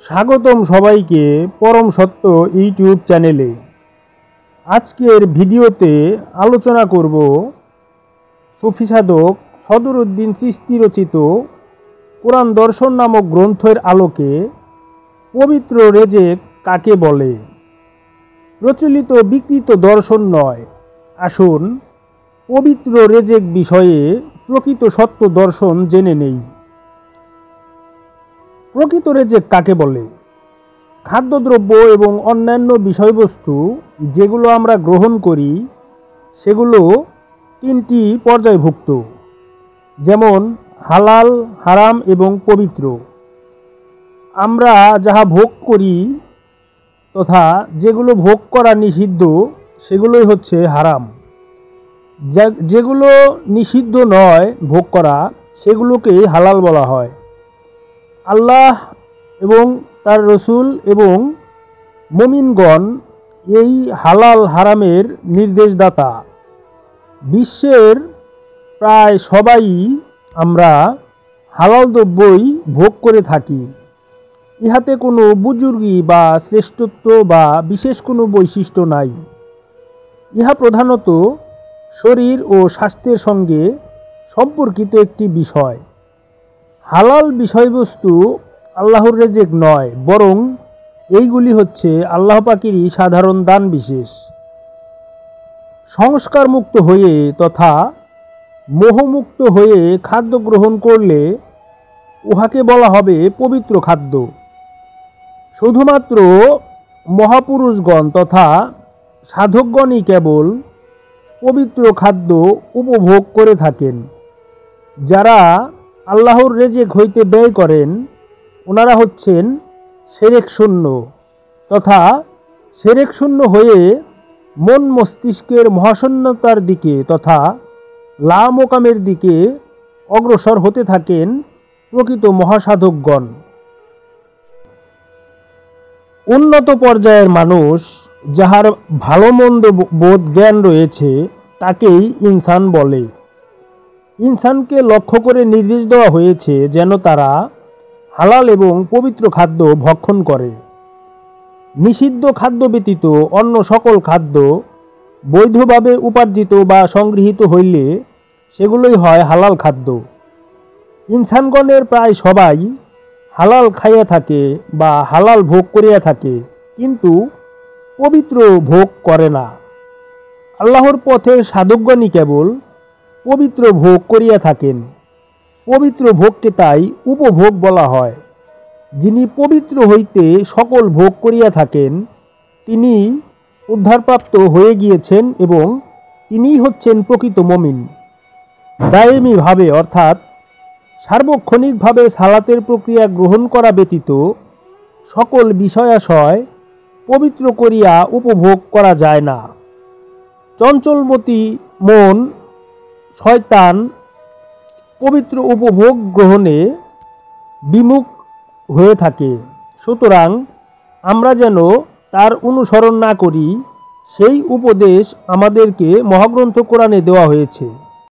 স্বাগতম সবাইকে পরম সত্য ইউটিউব চ্যানেলে। আজকের ভিডিওতে আলোচনা করব সুফি সাধক সদরউদ্দিন চিশতি রচিত কোরআন দর্শন নামক গ্রন্থের আলোকে পবিত্র রেজেক কাকে বলে। প্রচলিত বিকৃত দর্শন নয়, আসুন পবিত্র রেজেক বিষয়ে প্রকৃত সত্য দর্শন জেনে নেই। প্রকৃত রেজেক কাকে বলে? খাদ্যদ্রব্য এবং অন্যান্য বিষয়বস্তু যেগুলো আমরা গ্রহণ করি সেগুলো তিনটি পর্যায়ভুক্ত, যেমন হালাল, হারাম এবং পবিত্র। আমরা যাহা ভোগ করি তথা যেগুলো ভোগ করা নিষিদ্ধ সেগুলোই হচ্ছে হারাম। যেগুলো নিষিদ্ধ নয় ভোগ করা সেগুলোকেই হালাল বলা হয়। আল্লাহ এবং তার রসুল এবং মুমিনগণ এই হালাল হারামের নির্দেশদাতা। বিশ্বের প্রায় সবাই আমরা হালাল দ্রব্যই ভোগ করে থাকি। ইহাতে কোনো বুজুর্গি বা শ্রেষ্ঠত্ব বা বিশেষ কোনো বৈশিষ্ট্য নাই। ইহা প্রধানত শরীর ও স্বাস্থ্যের সঙ্গে সম্পর্কিত একটি বিষয়। হালাল বিষয়বস্তু আল্লাহর রেজেক নয়, বরং এইগুলি হচ্ছে আল্লাহ পাকেরই সাধারণ দান বিশেষ। সংস্কার মুক্ত হয়ে তথা মোহমুক্ত হয়ে খাদ্য গ্রহণ করলে উহাকে বলা হবে পবিত্র খাদ্য। শুধুমাত্র মহাপুরুষগণ তথা সাধকগণই কেবল পবিত্র খাদ্য উপভোগ করে থাকেন। যারা আল্লাহর রেজেক হইতে ব্যয় করেন ওনারা হচ্ছেন সেরেক শূন্য তথা সেরেক শূন্য হয়ে মন মস্তিষ্কের মহাশূন্যতার দিকে তথা লামোকামের দিকে অগ্রসর হতে থাকেন প্রকৃত মহাসাধকগণ। উন্নত পর্যায়ের মানুষ যাহার ভালো মন্দ বোধ জ্ঞান রয়েছে তাকেই ইনসান বলে। ইনসানকে লক্ষ্য করে নির্দেশ দেওয়া হয়েছে যেন তারা হালাল এবং পবিত্র খাদ্য ভক্ষণ করে। নিষিদ্ধ খাদ্য ব্যতীত অন্য সকল খাদ্য বৈধভাবে উপার্জিত বা সংগৃহীত হইলে সেগুলোই হয় হালাল খাদ্য। ইনসানগণের প্রায় সবাই হালাল খাইয়া থাকে বা হালাল ভোগ করিয়া থাকে, কিন্তু পবিত্র ভোগ করে না। আল্লাহর পথের সাধকগণই কেবল পবিত্র ভোগ করিয়া থাকেন। পবিত্র ভোগকে তাই উপভোগ বলা হয়। যিনি পবিত্র হইতে সকল ভোগ করিয়া থাকেন তিনি উদ্ধারপ্রাপ্ত হয়ে গিয়েছেন এবং তিনিই হচ্ছেন প্রকৃত মুমিন। দায়েমীভাবে অর্থাৎ সার্বক্ষণিকভাবে সালাতের প্রক্রিয়া গ্রহণ করা ব্যতীত সকল বিষয়াশয় পবিত্র করিয়া উপভোগ করা যায় না। চঞ্চলমতি মন শয়তান পবিত্র উপভোগ গ্রহণে বিমুখ হয়ে থাকে। সুতরাং আমরা যেন তার অনুসরণ না করি সেই উপদেশ আমাদেরকে মহাগ্রন্থ কোরআনে দেওয়া হয়েছে।